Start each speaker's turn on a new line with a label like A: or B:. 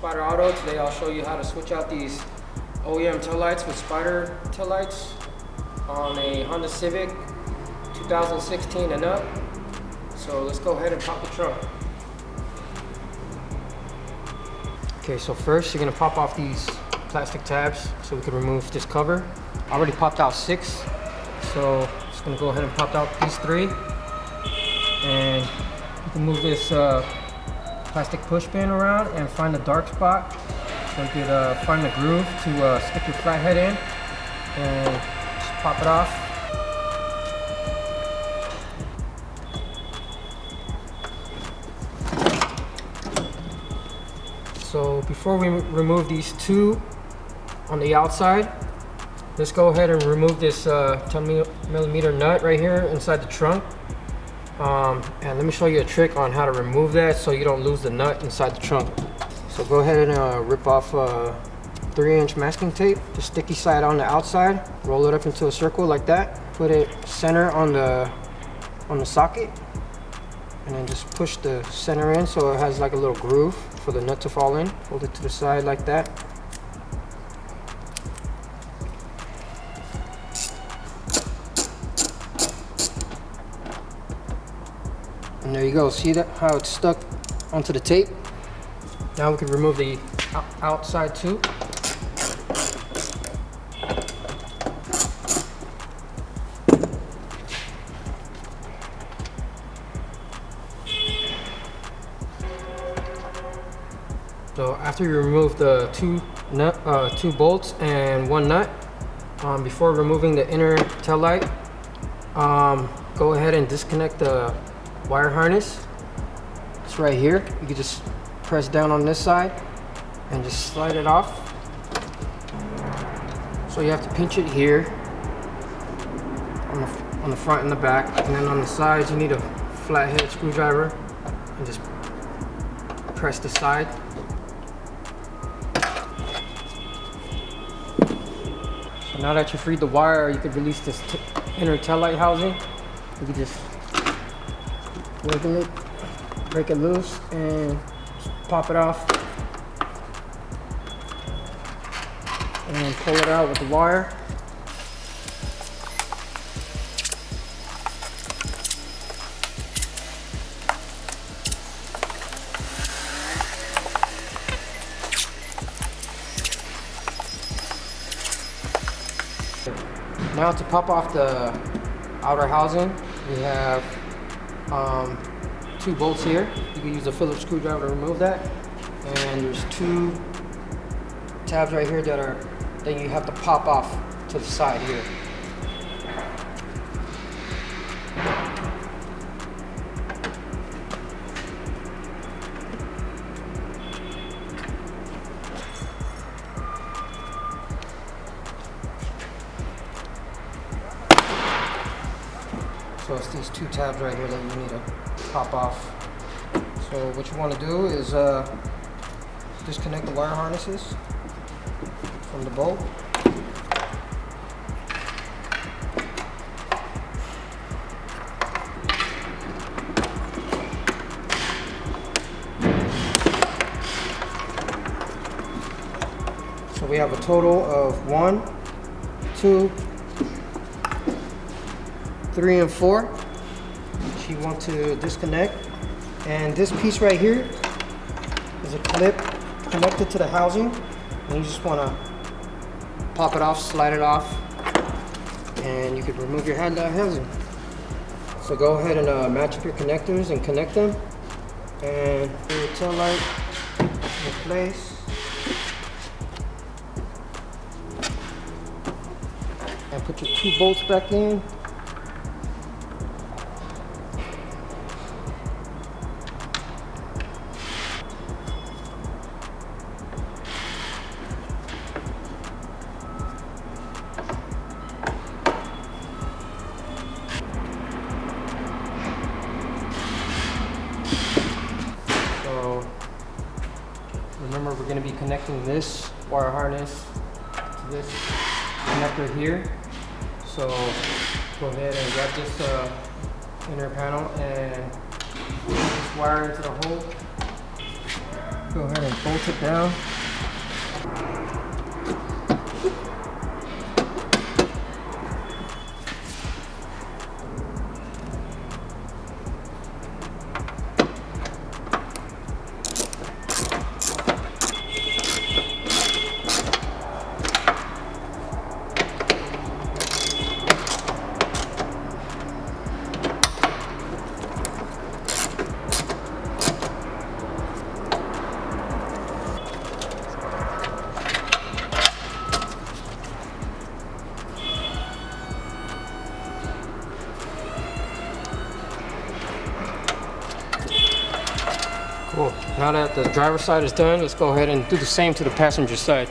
A: Spyder Auto. Today I'll show you how to switch out these OEM taillights with Spyder taillights on a Honda Civic 2016 and up. So let's go ahead and pop the trunk. Okay, so first you're gonna pop off these plastic tabs so we can remove this cover. I already popped out 6, so just gonna go ahead and pop out these 3. And you can move this plastic push pin around and find the dark spot so you could find the groove to stick your flathead in and just pop it off. So before we remove these 2 on the outside, let's go ahead and remove this 10mm nut right here inside the trunk. And let me show you a trick on how to remove that so you don't lose the nut inside the trunk. So go ahead and rip off 3-inch masking tape, the sticky side on the outside, roll it up into a circle like that, put it center on the socket, and then just push the center in so it has like a little groove for the nut to fall in. Hold it to the side like that. And there you go. See that how it's stuck onto the tape? Now we can remove the outside too. So after you remove the 2 bolts and 1 nut, before removing the inner tail light, go ahead and disconnect the wire harness. It's right here. You can just press down on this side and just slide it off. So you have to pinch it here on the front and the back, and then on the sides you need a flathead screwdriver and just press the side. So now that you freed the wire, you could release this inner taillight housing. You can just wiggle it, break it loose, and pop it off, and pull it out with the wire. Now to pop off the outer housing, we have 2 bolts here. You can use a Phillips screwdriver to remove that. And there's 2 tabs right here that you have to pop off to the side here. So it's these 2 tabs right here that you need to pop off. So what you want to do is disconnect the wire harnesses from the bolt. So we have a total of 1, 2, 3, and 4 which you want to disconnect. And this piece right here is a clip connected to the housing, and you just want to pop it off, slide it off, and you can remove your housing. So go ahead and match up your connectors and connect them, and put your tail light in place. And put your 2 bolts back in. Remember, we're going to be connecting this wire harness to this connector here. So go ahead and grab this inner panel and put this wire into the hole. Go ahead and bolt it down. Cool. Now that the driver's side is done, let's go ahead and do the same to the passenger side.